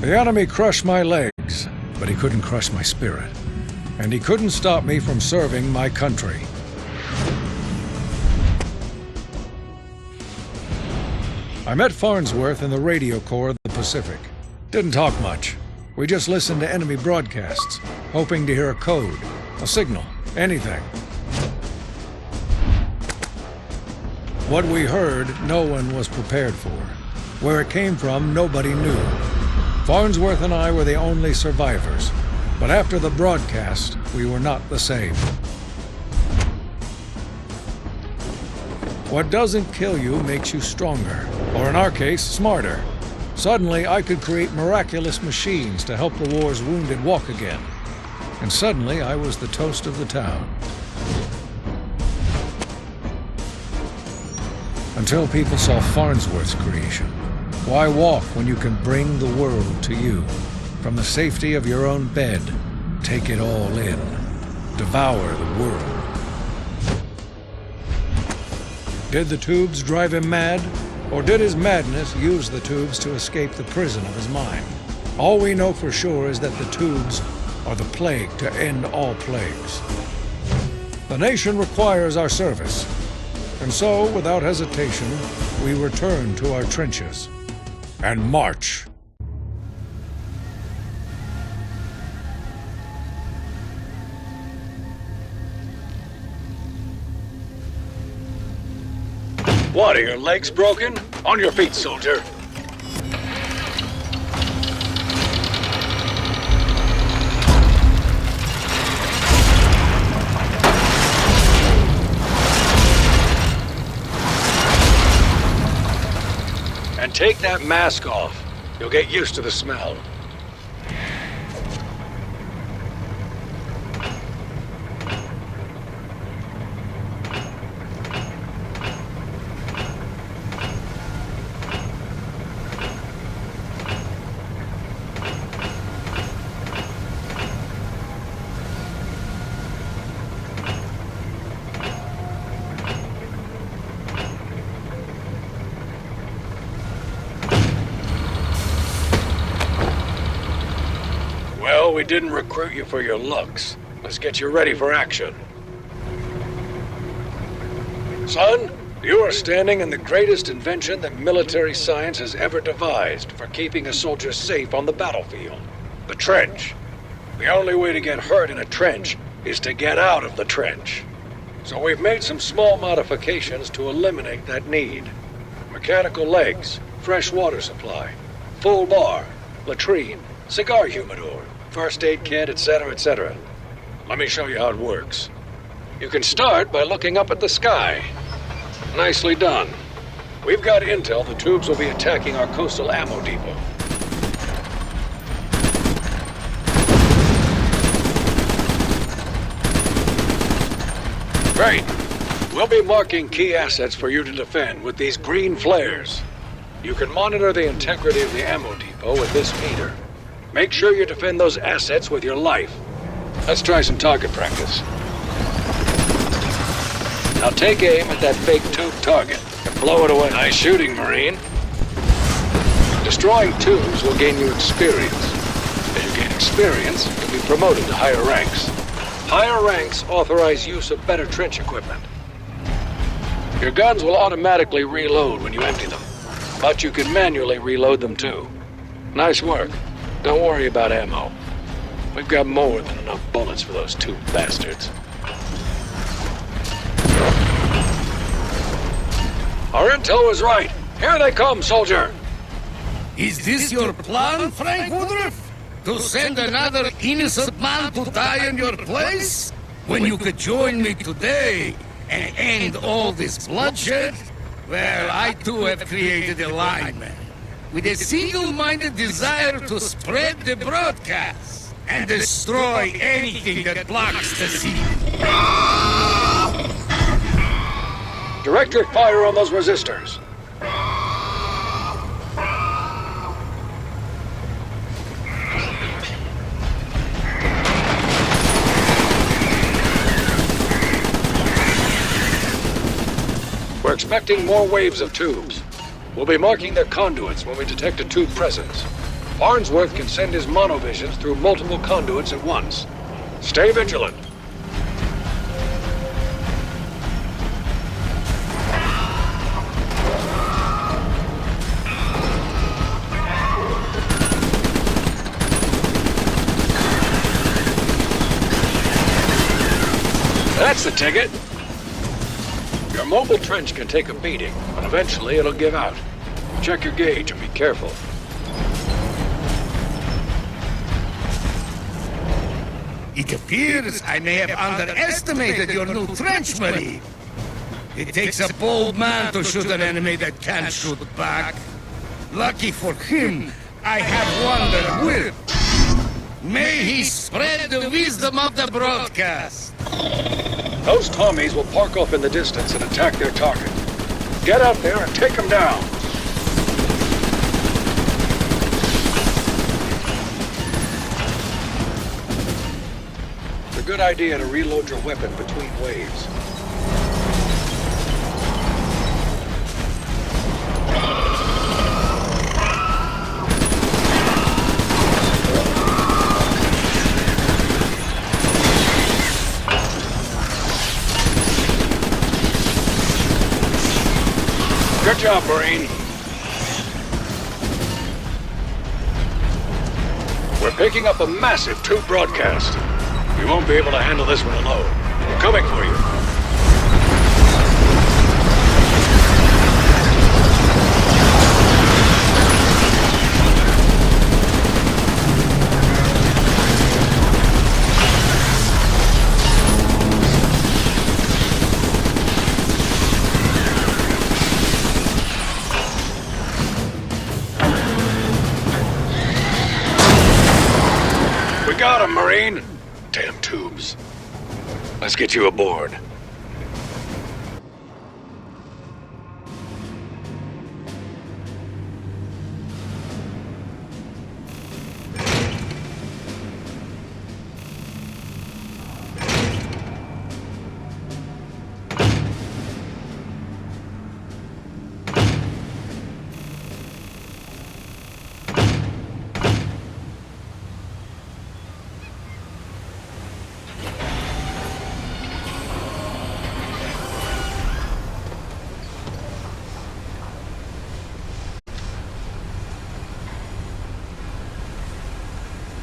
The enemy crushed my legs, but he couldn't crush my spirit. And he couldn't stop me from serving my country. I met Farnsworth in the Radio Corps of the Pacific. Didn't talk much. We just listened to enemy broadcasts, hoping to hear a code, a signal, anything. What we heard, no one was prepared for. Where it came from, nobody knew. Farnsworth and I were the only survivors. But after the broadcast, we were not the same. What doesn't kill you makes you stronger, or in our case, smarter. Suddenly, I could create miraculous machines to help the war's wounded walk again. And suddenly, I was the toast of the town. Until people saw Farnsworth's creation. Why walk when you can bring the world to you? From the safety of your own bed, take it all in. Devour the world. Did the tubes drive him mad? Or did his madness use the tubes to escape the prison of his mind? All we know for sure is that the tubes are the plague to end all plagues. The nation requires our service. And so, without hesitation, we return to our trenches and march. What, are your legs broken? On your feet, soldier. And take that mask off. You'll get used to the smell. Well, we didn't recruit you for your looks. Let's get you ready for action. Son, you are standing in the greatest invention that military science has ever devised for keeping a soldier safe on the battlefield. The trench. The only way to get hurt in a trench is to get out of the trench. So we've made some small modifications to eliminate that need. Mechanical legs, fresh water supply, full bar, latrine, cigar humidor, first aid kit, etc., etc. Let me show you how it works. You can start by looking up at the sky. Nicely done. We've got intel the tubes will be attacking our coastal ammo depot. Great. We'll be marking key assets for you to defend with these green flares. You can monitor the integrity of the ammo depot with this meter. Make sure you defend those assets with your life. Let's try some target practice. Now take aim at that fake tube target and blow it away. Nice shooting, Marine. Destroying tubes will gain you experience. As you gain experience, you'll be promoted to higher ranks. Higher ranks authorize use of better trench equipment. Your guns will automatically reload when you empty them, but you can manually reload them too. Nice work. Don't worry about ammo. We've got more than enough bullets for those two bastards. Our intel was right. Here they come, soldier. Is this your plan, Frank Woodruff? To send another innocent man to die in your place? When you could join me today and end all this bloodshed? Well, I too have created a lineman with a single-minded desire to spread the broadcast and destroy anything that blocks the signal. Direct your fire on those resistors. We're expecting more waves of tubes. We'll be marking their conduits when we detect a tube presence. Farnsworth can send his monovisions through multiple conduits at once. Stay vigilant. That's the ticket. Your mobile trench can take a beating, but eventually it'll give out. Check your gauge and be careful. It appears I may have underestimated your new trench, Marine. It takes a bold man to shoot an enemy that can't shoot back. Lucky for him, I have one that will. May he spread the wisdom of the broadcast. Those Tommies will park off in the distance and attack their target. Get out there and take them down. It's a good idea to reload your weapon between waves. Good job, Marine. We're picking up a massive tube broadcast. We won't be able to handle this one alone. We're coming for you. We got him, Marine. Damn tubes. Let's get you aboard.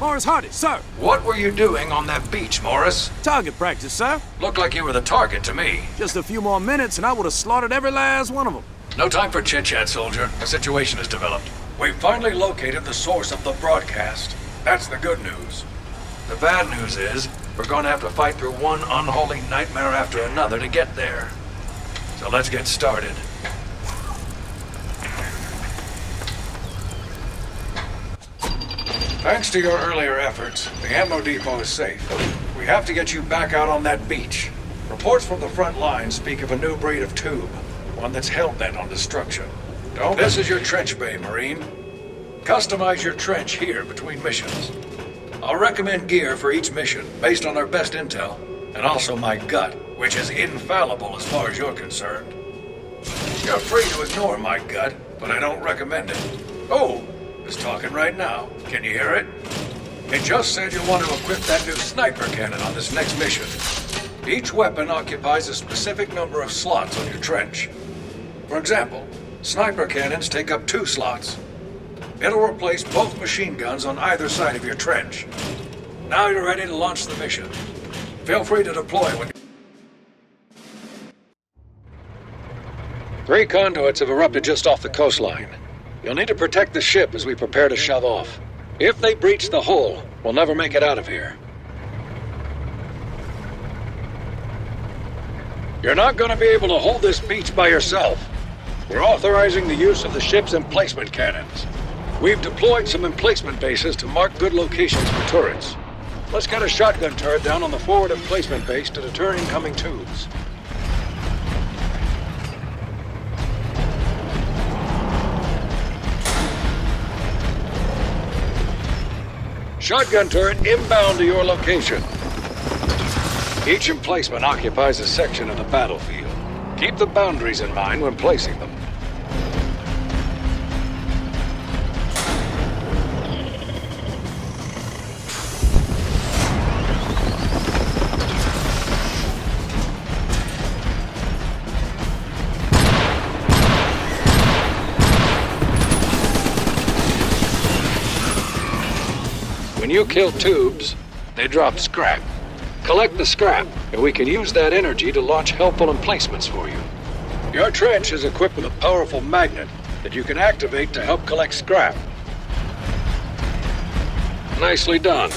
Morris Hardy, sir. What were you doing on that beach, Morris? Target practice, sir. Looked like you were the target to me. Just a few more minutes and I would have slaughtered every last one of them. No time for chit-chat, soldier. The situation has developed. We've finally located the source of the broadcast. That's the good news. The bad news is, we're going to have to fight through one unholy nightmare after another to get there. So let's get started. Thanks to your earlier efforts, the ammo depot is safe. We have to get you back out on that beach. Reports from the front line speak of a new breed of tube, one that's hell-bent on destruction. This is your trench bay, Marine. Customize your trench here between missions. I'll recommend gear for each mission based on our best intel, and also my gut, which is infallible as far as you're concerned. You're free to ignore my gut, but I don't recommend it. Oh! Is talking right now. Can you hear it? It just said you want to equip that new sniper cannon on this next mission. Each weapon occupies a specific number of slots on your trench. For example, sniper cannons take up 2 slots. It'll replace both machine guns on either side of your trench. Now you're ready to launch the mission. Feel free to deploy when... 3 conduits have erupted just off the coastline. You'll need to protect the ship as we prepare to shove off. If they breach the hull, we'll never make it out of here. You're not going to be able to hold this beach by yourself. We're authorizing the use of the ship's emplacement cannons. We've deployed some emplacement bases to mark good locations for turrets. Let's get a shotgun turret down on the forward emplacement base to deter incoming tubes. Shotgun turret inbound to your location. Each emplacement occupies a section of the battlefield. Keep the boundaries in mind when placing them. When you kill tubes, they drop scrap. Collect the scrap, and we can use that energy to launch helpful emplacements for you. Your trench is equipped with a powerful magnet that you can activate to help collect scrap. Nicely done.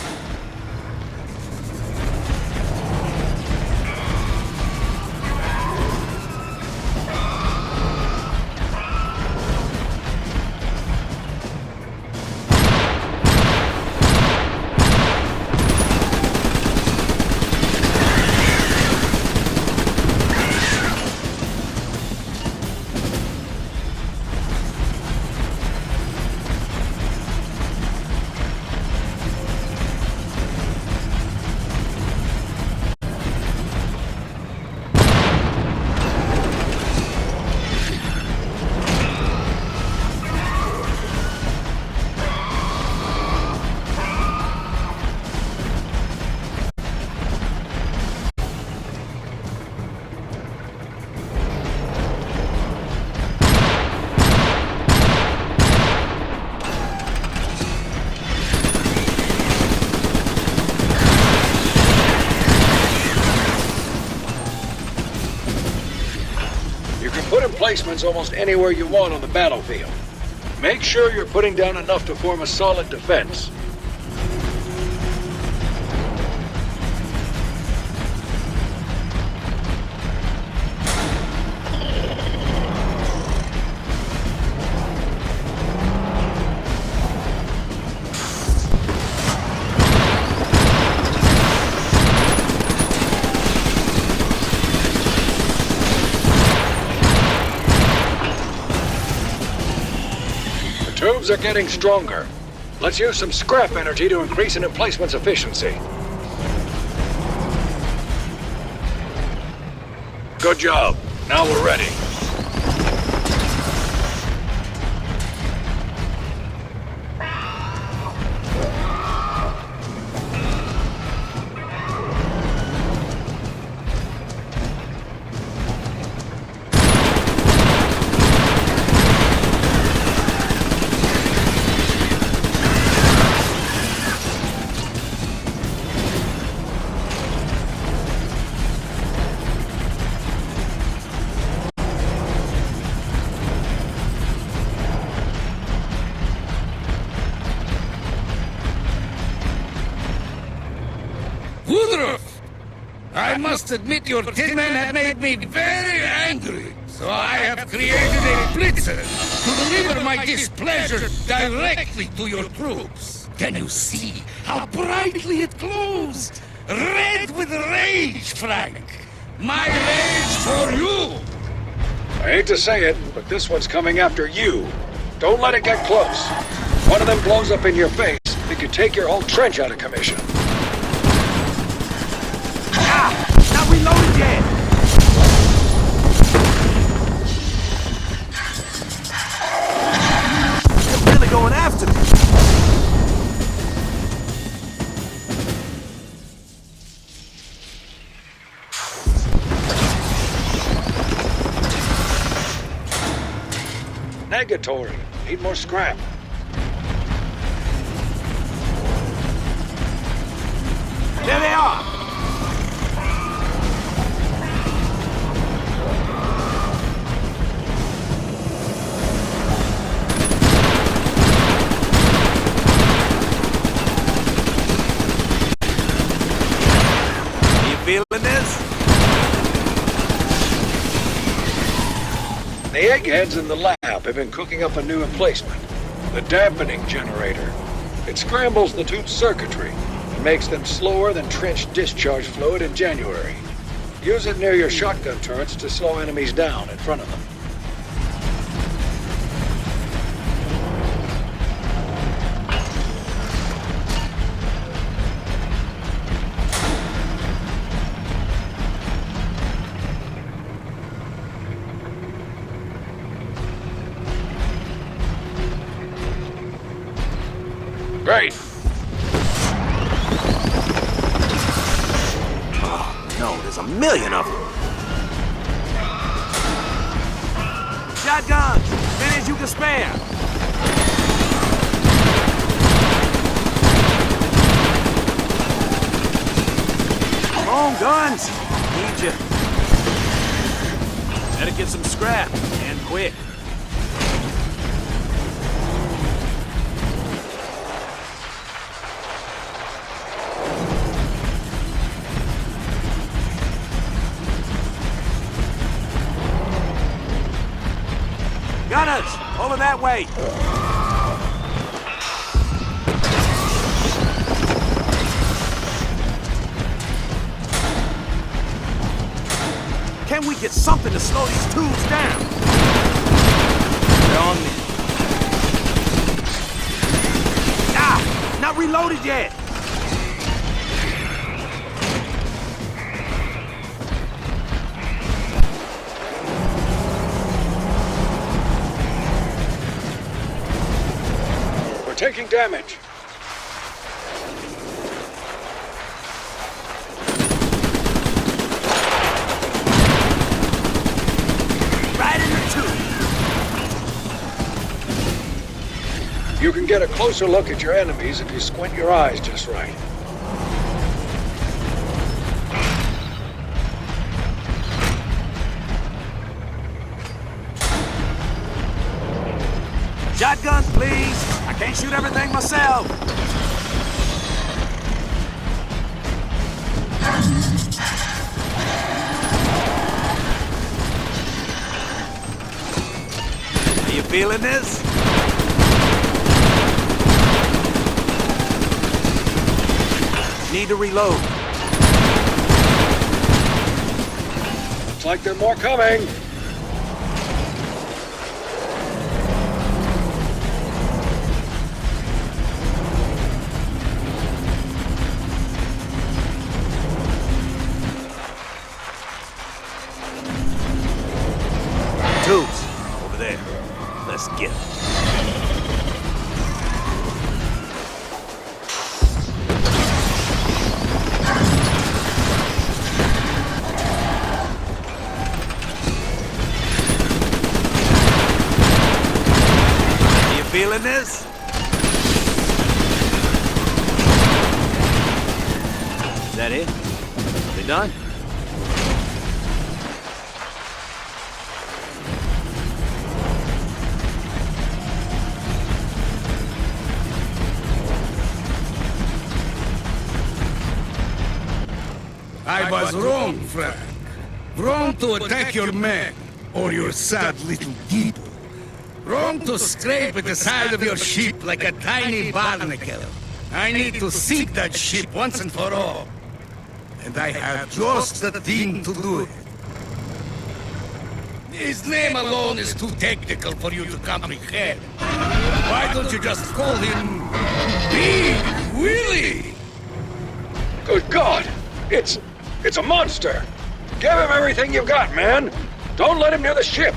Put emplacements almost anywhere you want on the battlefield. Make sure you're putting down enough to form a solid defense. Tubes are getting stronger. Let's use some scrap energy to increase an emplacement's efficiency. Good job. Now we're ready. Woodruff! I must admit your tin men have made me very angry. So I have created a blitzer to deliver my displeasure directly to your troops. Can you see how brightly it glows? Red with rage, Frank. My rage for you! I hate to say it, but this one's coming after you. Don't let it get close. One of them blows up in your face, it could take your whole trench out of commission. Not reloaded yet! They're really going after me! Negatory. Need more scrap. There they are! Feeling this? The eggheads in the lab have been cooking up a new emplacement. The dampening generator. It scrambles the tube circuitry and makes them slower than trench discharge fluid in January. Use it near your shotgun turrets to slow enemies down in front of them. Great. Oh, no, there's a million of them. Shotguns! As many as you can spare. on, guns! Need you. Better get some scrap, and quick. Gunners! Over that way! Can we get something to slow these tubes down? They're on me. Ah! Not reloaded yet! We're taking damage. Right in the tube! You can get a closer look at your enemies if you squint your eyes just right. Shotguns, please! I can't shoot everything myself! Are you feeling this? Need to reload. Looks like there are more coming. Tubes, over there. Let's get them. Are you feeling this? Is that it? Are we done? I was wrong, Frank. Wrong to attack your men, or your sad little people. Wrong to scrape at the side of your ship like a tiny barnacle. I need to sink that ship once and for all. And I have just the thing to do it. His name alone is too technical for you to comprehend. Why don't you just call him Big Willie? Good God! It's a monster! Give him everything you've got, man! Don't let him near the ship!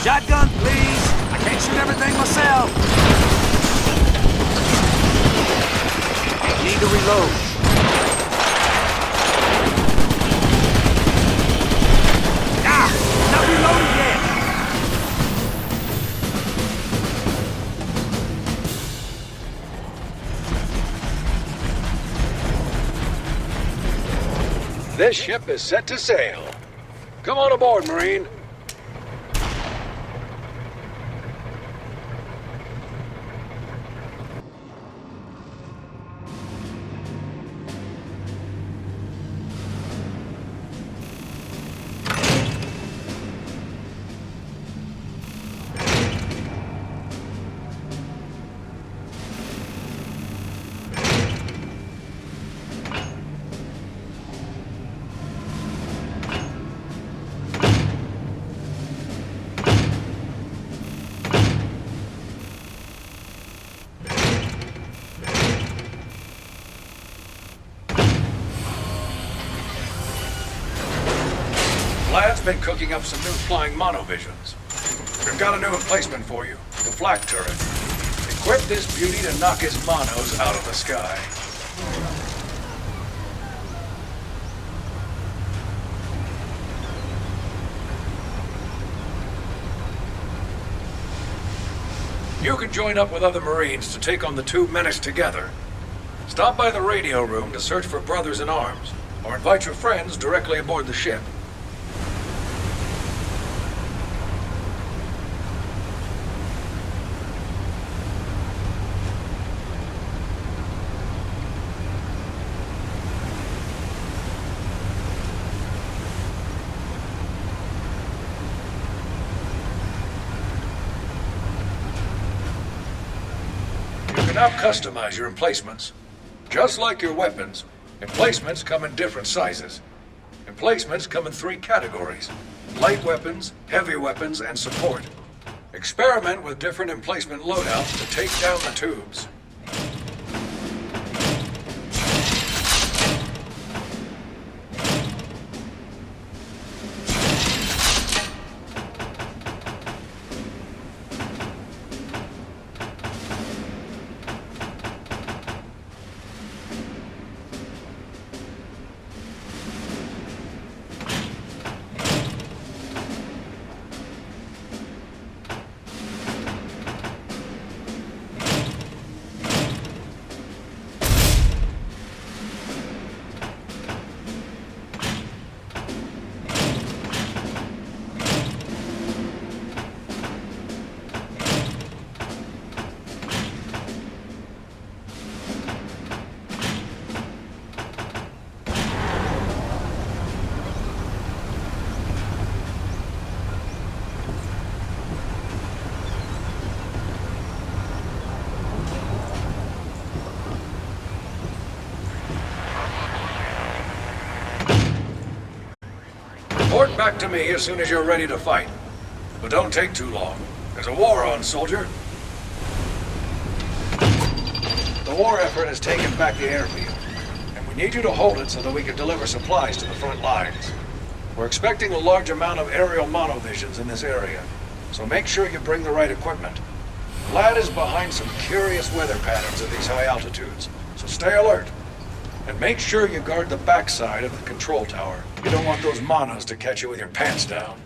Shotgun, please! I can't shoot everything myself! Need to reload. Ah! Not reloaded yet! This ship is set to sail. Come on aboard, Marine. Lad's been cooking up some new flying monovisions. We've got a new emplacement for you, the flak turret. Equip this beauty to knock his monos out of the sky. You can join up with other Marines to take on the two menace together. Stop by the radio room to search for brothers in arms, or invite your friends directly aboard the ship. You can now customize your emplacements. Just like your weapons, emplacements come in different sizes. Emplacements come in 3 categories: light weapons, heavy weapons, and support. Experiment with different emplacement loadouts to take down the tubes. Report back to me as soon as you're ready to fight. But don't take too long. There's a war on, soldier. The war effort has taken back the airfield, and we need you to hold it so that we can deliver supplies to the front lines. We're expecting a large amount of aerial monovisions in this area, so make sure you bring the right equipment. The lad is behind some curious weather patterns at these high altitudes, so stay alert. And make sure you guard the backside of the control tower. You don't want those monos to catch you with your pants down.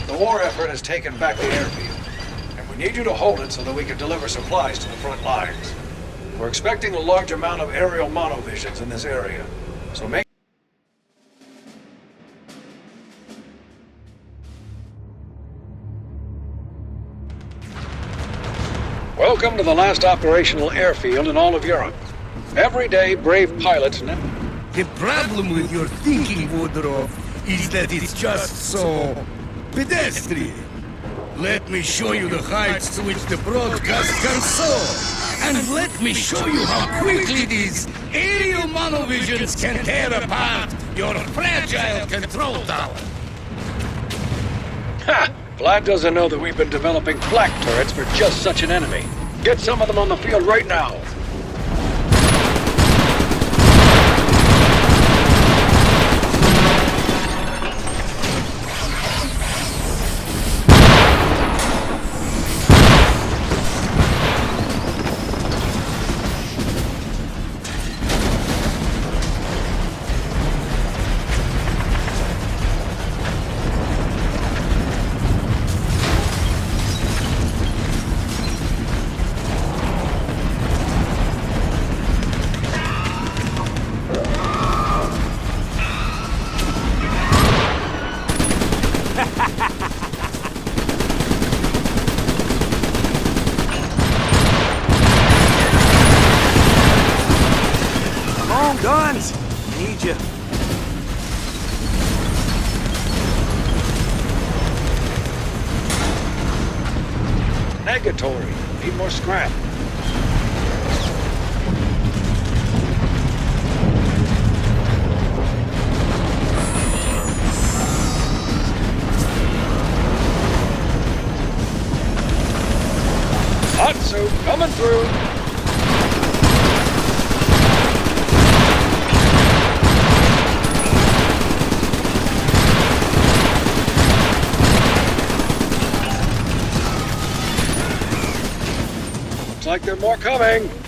The war effort has taken back the airfield, and we need you to hold it so that we can deliver supplies to the front lines. We're expecting a large amount of aerial monovisions in this area, so make... Welcome to the last operational airfield in all of Europe. Every day, brave pilots... The problem with your thinking, Woodrow, is that it's just so pedestrian. Let me show you the heights to which the broadcast can soar. And let me show you how quickly these aerial monovisions can tear apart your fragile control tower. Ha! Vlad doesn't know that we've been developing flak turrets for just such an enemy. Get some of them on the field right now. Guns! Need you. Negatory. Need more scrap. Hot soup coming through. Looks like there are more coming.